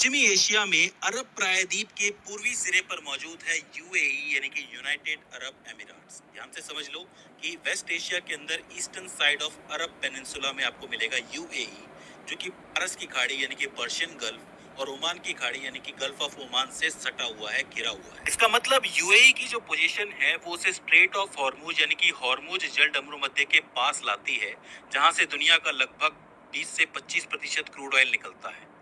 पश्चिमी एशिया में अरब प्रायद्वीप के पूर्वी सिरे पर मौजूद है यूएई यानी कि यूनाइटेड अरब एमिरेट्स। ध्यान से समझ लो कि वेस्ट एशिया के अंदर eastern side of Arab peninsula में आपको मिलेगा यूएई, जो कि फारस की खाड़ी यानी कि पर्शियन गल्फ और ओमान की खाड़ी यानी कि गल्फ ऑफ ओमान से सटा हुआ है, घिरा हुआ है। इसका मतलब यूएई की जो पोजीशन है वो उसे स्ट्रेट ऑफ हॉर्मुज यानी कि हॉर्मुज जलडमरू मध्य के पास लाती है, जहां से दुनिया का लगभग 20 से 25% क्रूड ऑयल निकलता है।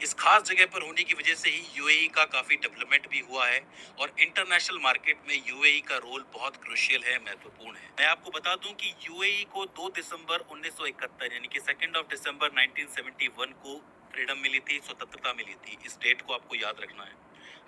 इस खास जगह पर होने की वजह से ही यूएई का काफी डेवलपमेंट भी हुआ है और इंटरनेशनल मार्केट में यूएई का रोल बहुत क्रुशियल है, महत्वपूर्ण है। मैं आपको बता दूं कि यूएई को 2 दिसंबर 1971 यानी कि 2 दिसंबर 1971 को फ्रीडम मिली थी, स्वतंत्रता मिली थी। इस डेट को आपको याद रखना है।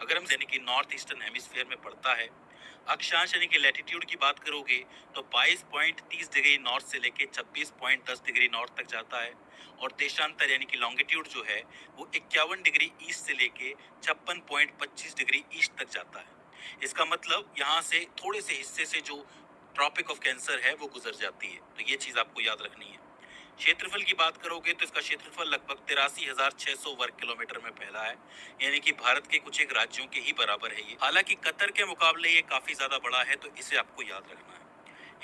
अगर हम यानी कि नॉर्थ ईस्टर्न हेमिस्फीयर में पड़ता है, अक्षांश यानी कि लैटिट्यूड की बात करोगे तो 22.30 डिग्री नॉर्थ से लेके 26.10 डिग्री नॉर्थ तक जाता है, और देशांतर यानी कि लॉन्गिट्यूड जो है वो 51 डिग्री ईस्ट से लेके 56.25 डिग्री ईस्ट तक जाता है। इसका मतलब यहाँ से थोड़े से हिस्से से जो ट्रॉपिक ऑफ कैंसर है वो गुजर जाती है, तो ये चीज आपको याद रखनी है। क्षेत्रफल की बात करोगे तो इसका क्षेत्रफल लगभग 83,600 वर्ग किलोमीटर में फैला है, यानी कि भारत के कुछ एक राज्यों के ही बराबर है ये। हालांकि कतर के मुकाबले ये काफी ज्यादा बड़ा है, तो इसे आपको याद रखना है।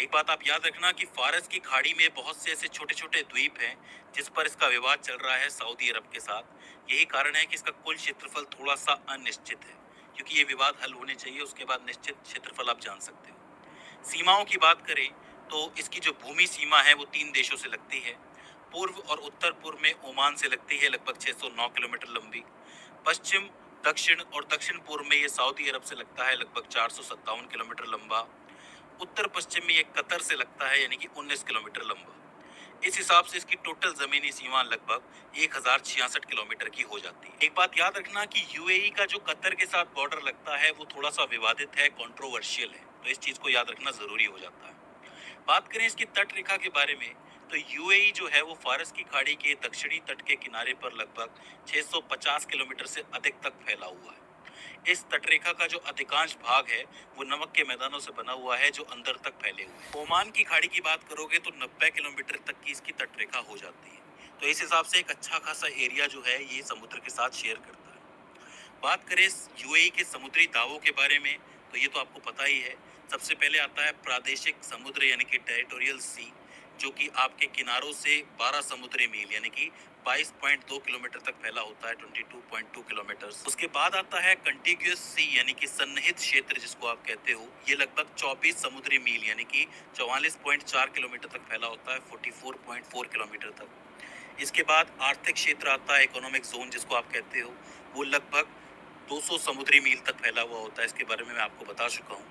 एक बात आप याद रखना कि फारस की खाड़ी में बहुत से ऐसे छोटे छोटे द्वीप हैं जिस पर इसका विवाद चल रहा है सऊदी अरब के साथ। यही कारण है कि इसका कुल क्षेत्रफल थोड़ा सा अनिश्चित है, क्योंकि ये विवाद हल होने चाहिए, उसके बाद निश्चित क्षेत्रफल आप जान सकते हो। सीमाओं की बात करें तो इसकी जो भूमि सीमा है वो 3 देशों से लगती है। पूर्व और उत्तर पूर्व में ओमान से लगती है, लगभग 609 किलोमीटर लंबी। पश्चिम, दक्षिण और दक्षिण पूर्व में ये सऊदी अरब से लगता है, लगभग 457 किलोमीटर लंबा। उत्तर पश्चिम में ये कतर से लगता है, यानी कि 19 किलोमीटर लंबा। इस हिसाब से इसकी टोटल जमीनी सीमा लगभग 1066 किलोमीटर की हो जाती है। एक बात याद रखना कि यूएई का जो कतर के साथ बॉर्डर लगता है वो थोड़ा सा विवादित है, कंट्रोवर्शियल है, तो इस चीज को याद रखना जरूरी हो जाता है। बात करें इसकी तट रेखा के बारे में तो यूएई जो है वो फारस की खाड़ी के दक्षिणी तट के किनारे पर लगभग 650 किलोमीटर से अधिक तक फैला हुआ है। इस तटरेखा का जो अधिकांश भाग है वो नमक के मैदानों से बना हुआ है, जो अंदर तक फैले हुए हैं। ओमान की खाड़ी की बात करोगे तो 90 किलोमीटर तक की इसकी तटरेखा हो जाती है, तो इस हिसाब से एक अच्छा खासा एरिया जो है ये समुद्र के साथ शेयर करता है। बात करें यूएई के समुद्री दावों के बारे में तो ये तो आपको पता ही है। सबसे पहले आता है प्रादेशिक समुद्र यानी कि टेरिटोरियल सी, जो कि आपके किनारों से 12 समुद्री मील यानी कि 22.2 किलोमीटर तक फैला होता है, 22.2 किलोमीटर। उसके बाद आता है कंटिग्यूअस सी यानी कि सन्निहित क्षेत्र जिसको आप कहते हो, ये लगभग 24 समुद्री मील यानी कि 44.4 किलोमीटर तक फैला होता है, 44.4 किलोमीटर तक। इसके बाद आर्थिक क्षेत्र आता है, इकोनॉमिक जोन जिसको आप कहते हो, वो लगभग 200 समुद्री मील तक फैला हुआ होता है, इसके बारे में मैं आपको बता चुका हूँ।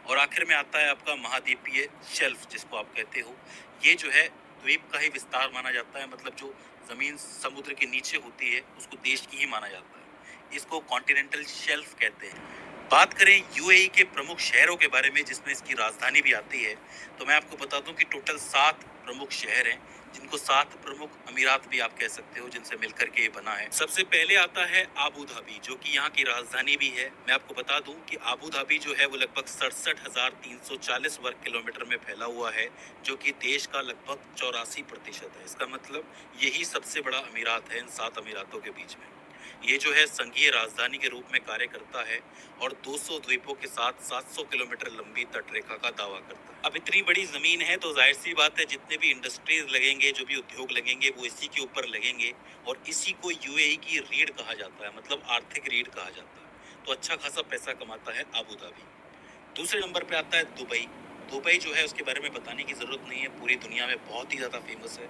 और आखिर में आता है आपका महाद्वीपीय शेल्फ जिसको आप कहते हो। ये जो है द्वीप का ही विस्तार माना जाता है, मतलब जो जमीन समुद्र के नीचे होती है उसको देश की ही माना जाता है। इसको कॉन्टिनेंटल शेल्फ कहते हैं। बात करें यूएई के प्रमुख शहरों के बारे में जिसमें इसकी राजधानी भी आती है, तो मैं आपको बता दूं कि टोटल 7 प्रमुख शहर हैं, जिनको 7 प्रमुख अमीरात भी आप कह सकते हो, जिनसे मिलकर के ये बना है। सबसे पहले आता है आबू धाबी, जो कि यहाँ की राजधानी भी है। मैं आपको बता दूं कि आबू धाबी जो है वो लगभग 67,340 वर्ग किलोमीटर में फैला हुआ है, जो कि देश का लगभग 84% है। इसका मतलब यही सबसे बड़ा अमीरात है इन 7 अमीरातों के बीच में। ये जो है संघीय राजधानी के रूप में कार्य करता है और 200 द्वीपों के साथ 700 किलोमीटर लंबी तटरेखा का दावा करता है। अब इतनी बड़ी जमीन है तो जाहिर सी बात है जितने भी इंडस्ट्रीज लगेंगे, जो भी उद्योग लगेंगे, वो इसी के ऊपर लगेंगे, और इसी को यूएई की रीढ़ कहा जाता है, मतलब आर्थिक रीढ़ कहा जाता है। तो अच्छा खासा पैसा कमाता है आबू धाबी। दूसरे नंबर पे आता है दुबई। दुबई जो है उसके बारे में बताने की जरूरत नहीं है, पूरी दुनिया में बहुत ही ज्यादा फेमस है।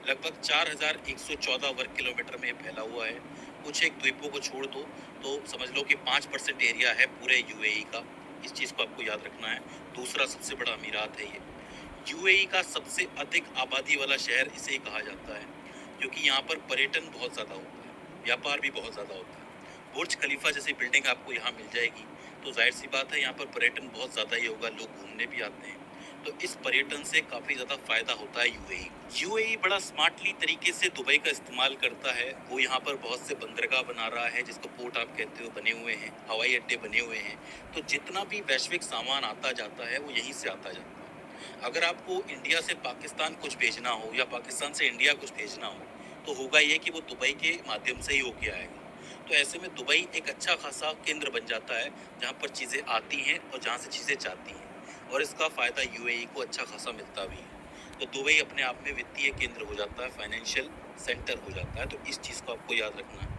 लगभग 4,114 वर्ग किलोमीटर में फैला हुआ है। कुछ एक द्वीपों को छोड़ दो तो समझ लो कि 5% एरिया है पूरे यूएई का। इस चीज को आपको याद रखना है। दूसरा सबसे बड़ा अमीरात है ये। यूएई का सबसे अधिक आबादी वाला शहर इसे ही कहा जाता है, क्योंकि यहाँ पर पर्यटन बहुत ज्यादा होता है, व्यापार भी बहुत ज्यादा होता है। बुर्ज खलीफा जैसी बिल्डिंग आपको यहाँ मिल जाएगी, तो जाहिर सी बात है यहाँ पर पर्यटन बहुत ज्यादा ही होगा, लोग घूमने भी आते हैं। तो इस पर्यटन से काफी ज्यादा फायदा होता है यूएई। यूएई बड़ा स्मार्टली तरीके से दुबई का इस्तेमाल करता है। वो यहाँ पर बहुत से बंदरगाह बना रहा है, जिसको पोर्ट आप कहते हो, बने हुए हैं, हवाई अड्डे बने हुए हैं। तो जितना भी वैश्विक सामान आता जाता है वो यहीं से आता जाता है। अगर आपको इंडिया से पाकिस्तान कुछ भेजना हो या पाकिस्तान से इंडिया कुछ भेजना हो, तो होगा ये कि वो दुबई के माध्यम से ही होके आएगा। तो तो ऐसे में दुबई एक अच्छा खासा केंद्र बन जाता है जहाँ पर चीज़ें आती हैं और जहाँ से चीज़ें जाती हैं, और इसका फ़ायदा यूएई को अच्छा खासा मिलता भी है। तो दुबई अपने आप में वित्तीय केंद्र हो जाता है, फाइनेंशियल सेंटर हो जाता है, तो इस चीज़ को आपको याद रखना है।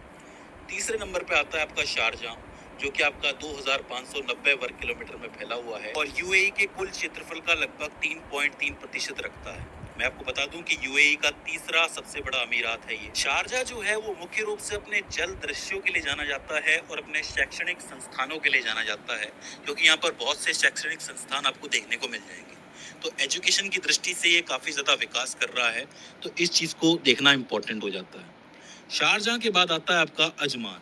तीसरे नंबर पे आता है आपका शारजाह, जो कि आपका 2590 वर्ग किलोमीटर में फैला हुआ है और यूएई के कुल क्षेत्रफल का लगभग 3.3% रखता है। मैं आपको बता दूं कि यूएई का तीसरा सबसे बड़ा अमीरात है ये। शारजाह जो है वो मुख्य रूप से अपने जल दृश्यों के लिए जाना जाता है और अपने शैक्षणिक संस्थानों के लिए जाना जाता है, क्योंकि यहाँ पर बहुत से शैक्षणिक संस्थान आपको देखने को मिल जाएंगे। तो एजुकेशन की दृष्टि से ये काफी ज्यादा विकास कर रहा है, तो इस चीज को देखना इम्पोर्टेंट हो जाता है। शारजाह के बाद आता है आपका अजमान।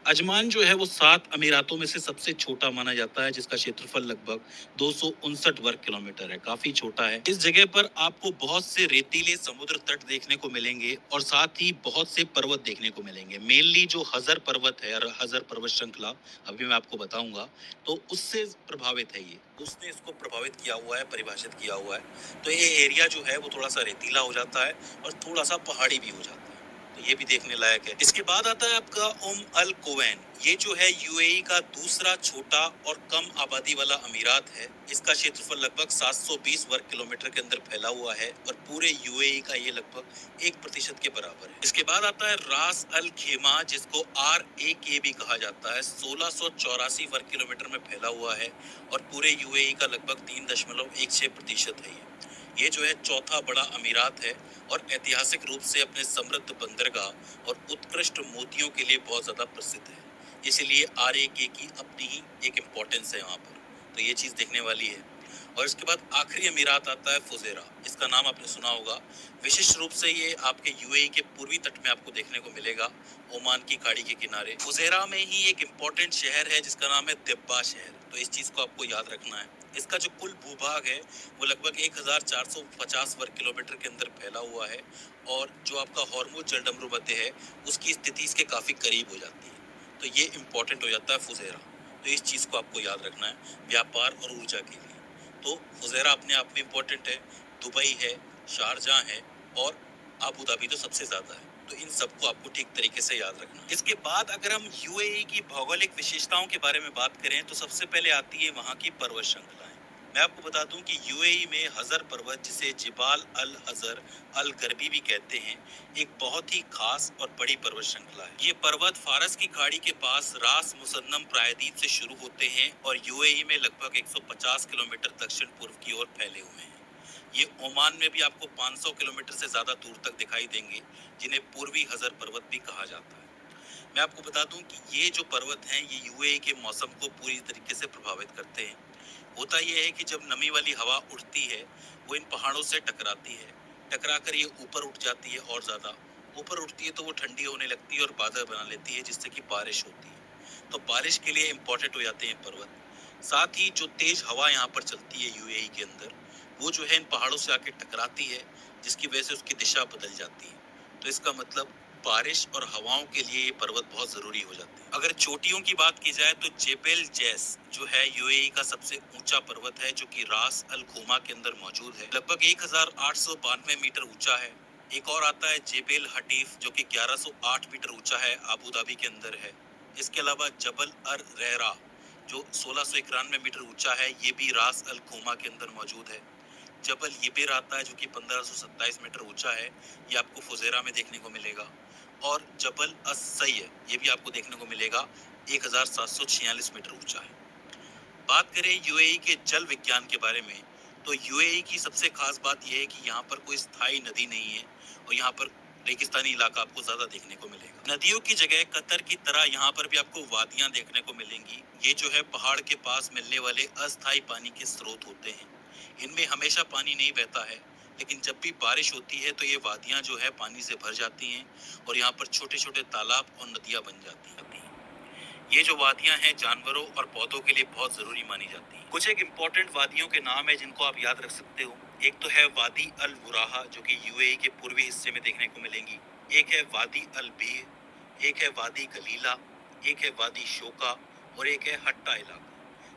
अजमान जो है वो 7 अमीरातों में से सबसे छोटा माना जाता है, जिसका क्षेत्रफल लगभग 259 वर्ग किलोमीटर है, काफी छोटा है। इस जगह पर आपको बहुत से रेतीले समुद्र तट देखने को मिलेंगे और साथ ही बहुत से पर्वत देखने को मिलेंगे। मेनली जो हजर पर्वत है और हजर पर्वत श्रृंखला, अभी मैं आपको बताऊंगा, तो उससे प्रभावित है ये, उसने इसको प्रभावित किया हुआ है, परिभाषित किया हुआ है। तो ये एरिया जो है वो थोड़ा सा रेतीला हो जाता है और थोड़ा सा पहाड़ी भी हो जाता है, तो ये भी देखने लायक है। इसके बाद आता है आपका अल कुवैन। ये जो है यूएई का दूसरा छोटा और कम आबादी वाला अमीरात है। इसका क्षेत्रफल लगभग 720 वर्ग किलोमीटर के अंदर फैला हुआ है और पूरे यूएई का ये लगभग 1% के बराबर है। इसके बाद आता है रास अल खेमा, जिसको RAK भी कहा जाता है। 1684 वर्ग किलोमीटर में फैला हुआ है और पूरे यूएई का लगभग 3.16% है ये जो है चौथा बड़ा अमीरात है और ऐतिहासिक रूप से अपने समृद्ध बंदरगाह और उत्कृष्ट मोतियों के लिए बहुत ज्यादा प्रसिद्ध है। इसीलिए RAK की अपनी ही एक इम्पोर्टेंस है वहाँ पर, तो ये चीज देखने वाली है। और इसके बाद आखिरी अमीरात आता है फुजेरा। इसका नाम आपने सुना होगा। विशिष्ट रूप से ये आपके यूएई के पूर्वी तट में आपको देखने को मिलेगा, ओमान की खाड़ी के किनारे। फुजेरा में ही एक इम्पोर्टेंट शहर है जिसका नाम है दिब्बा शहर, तो इस चीज को आपको याद रखना है। इसका जो कुल भूभाग है वो लगभग 1450 वर्ग किलोमीटर के अंदर फैला हुआ है और जो आपका हॉर्मुज जलडमरू मध्य है उसकी स्थिति इसके काफी करीब हो जाती है, तो ये इम्पोर्टेंट हो जाता है फुजेरा। तो इस चीज को आपको याद रखना है व्यापार और ऊर्जा के लिए। तो फुजेरा अपने आप में इम्पोर्टेंट है, दुबई है, शारजाह है और अबू धाबी तो सबसे ज्यादा है, तो इन सबको आपको ठीक तरीके से याद रखना है। इसके बाद अगर हम यूएई की भौगोलिक विशेषताओं के बारे में बात करें तो सबसे पहले आती है वहाँ की पर्वत श्रृंखलाएं। मैं आपको बता दूं कि यूएई में हजर पर्वत, जिसे जिबाल अल हजर अल गर्बी भी कहते हैं, एक बहुत ही खास और बड़ी पर्वत श्रृंखला है। ये पर्वत फारस की खाड़ी के पास रास मुसन्नम प्रायद्वीप से शुरू होते हैं और यूएई में लगभग 150 किलोमीटर दक्षिण पूर्व की ओर फैले हुए हैं। ये ओमान में भी आपको 500 किलोमीटर से ज्यादा दूर तक दिखाई देंगे, जिन्हें पूर्वी हजर पर्वत भी कहा जाता है। मैं आपको बता दूं कि ये जो पर्वत हैं ये यूएई के मौसम को पूरी तरीके से प्रभावित करते हैं। होता यह है कि जब नमी वाली हवा उठती है वो इन पहाड़ों से टकराती है, टकरा कर ये ऊपर उठ जाती है और ज्यादा ऊपर उठती है तो वो ठंडी होने लगती है और बादल बना लेती है, जिससे कि बारिश होती है। तो बारिश के लिए इम्पोर्टेंट हो जाते हैं पर्वत। साथ ही जो तेज हवा यहाँ पर चलती है यूएई के अंदर, वो जो है इन पहाड़ों से आके टकराती है, जिसकी वजह से उसकी दिशा बदल जाती है। तो इसका मतलब बारिश और हवाओं के लिए ये पर्वत बहुत जरूरी हो जाते हैं। अगर चोटियों की बात की जाए तो जेबेल जैस जो है यूएई का सबसे ऊंचा पर्वत है, जो कि रास अल खुमा के अंदर मौजूद है, लगभग 1892 मीटर ऊंचा है। एक और आता है जेबेल हटीफ, जो कि 1108 मीटर ऊंचा है, आबू धाबी के अंदर है। इसके अलावा जबल अर रहरा जो 1691 मीटर ऊंचा है, ये भी रास अल खुमा के अंदर मौजूद है। जबल यिबिर आता है जो कि 1527 मीटर ऊंचा है, ये आपको फुजेरा में देखने को मिलेगा। और जबल अस-सय्य ये भी आपको देखने को मिलेगा, 1746 मीटर ऊंचा है। बात करें यूएई के जल विज्ञान के बारे में, तो यूएई की सबसे खास बात यह है कि यहाँ पर कोई स्थायी नदी नहीं है और यहाँ पर रेगिस्तानी इलाका आपको ज्यादा देखने को मिलेगा। नदियों की जगह कतर की तरह यहाँ पर भी आपको वादियां देखने को मिलेंगी। ये जो है पहाड़ के पास मिलने वाले अस्थायी पानी के स्रोत होते हैं। इनमें हमेशा पानी नहीं बहता है, लेकिन जब भी बारिश होती है तो ये वादियां जो है पानी से भर जाती हैं और यहाँ पर छोटे छोटे तालाब और नदियां बन जाती हैं। ये जो वादियां हैं जानवरों और पौधों के लिए बहुत जरूरी मानी जाती हैं। कुछ एक इम्पोर्टेंट वादियों के नाम है जिनको आप याद रख सकते हो। एक तो है वादी अल बुराहा, जो कि यूएई के पूर्वी हिस्से में देखने को मिलेंगी। एक है वादी अल बीर, एक है वादी गलीला, एक है वादी शोका और एक है हट्टा इलाका।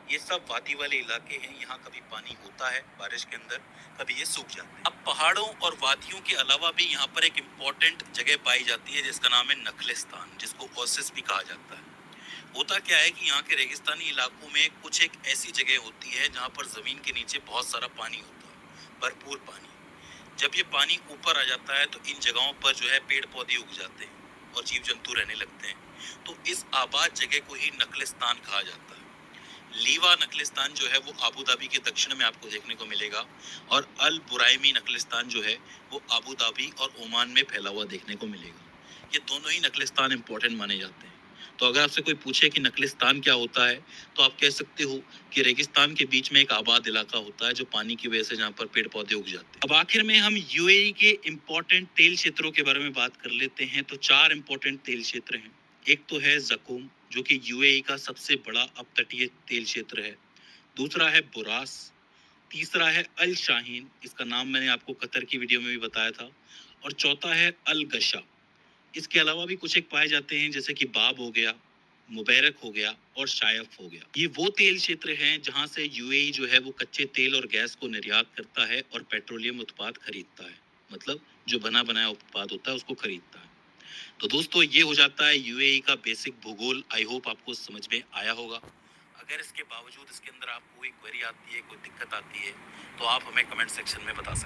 ये सब वादी वाले इलाके हैं, यहाँ कभी पानी होता है बारिश के अंदर, कभी ये सूख जाते हैं। अब पहाड़ों और वादियों के अलावा भी यहाँ पर एक इम्पोर्टेंट जगह पाई जाती है जिसका नाम है नखलिस्तान, जिसको ओसिस भी कहा जाता है। होता क्या है कि यहाँ के रेगिस्तानी इलाकों में कुछ एक ऐसी जगह होती है जहाँ पर जमीन के नीचे बहुत सारा पानी होता है, भरपूर पानी। जब ये पानी ऊपर आ जाता है तो इन जगहों पर जो है पेड़ पौधे उग जाते हैं और जीव जंतु रहने लगते हैं। तो इस आबाद जगह को ही नखलिस्तान कहा जाता है। लीवा नखलिस्तान जो है वो अबू धाबी के दक्षिण में आपको देखने को मिलेगा, और अल बुराइमी नखलिस्तान जो है वो अबू धाबी और ओमान में फैला हुआ देखने को मिलेगा। ये दोनों ही नखलिस्तान इंपॉर्टेंट माने जाते हैं। तो अगर आपसे कोई पूछे कि नखलिस्तान क्या होता है, तो आप कह सकते हो कि रेगिस्तान के बीच में एक आबाद इलाका होता है जो पानी की वजह से जहाँ पर पेड़ पौधे उग जाते हैं। अब आखिर में हम यूएई के इम्पोर्टेंट तेल क्षेत्रों के बारे में बात कर लेते हैं। तो 4 इम्पोर्टेंट तेल क्षेत्र हैं। एक तो है जकूम, जो कि यूएई का सबसे बड़ा अपतटीय तेल क्षेत्र है। दूसरा है बुरास। तीसरा है अल शाहीन, इसका नाम मैंने आपको कतर की वीडियो में भी बताया था। और चौथा है अल गशा। इसके अलावा भी कुछ एक पाए जाते हैं जैसे कि बाब हो गया, मुबैरक हो गया और शायफ हो गया। ये वो तेल क्षेत्र हैं जहां से यूएई जो है वो कच्चे तेल और गैस को निर्यात करता है और पेट्रोलियम उत्पाद खरीदता है। मतलब जो बना बनाया उत्पाद होता है उसको खरीदता है। तो दोस्तों ये हो जाता है यूएई का बेसिक भूगोल। आई होप आपको समझ में आया होगा। अगर इसके बावजूद इसके अंदर आपको कोई क्वेरी आती है, कोई दिक्कत आती है, तो आप हमें कमेंट सेक्शन में बता सकते हैं।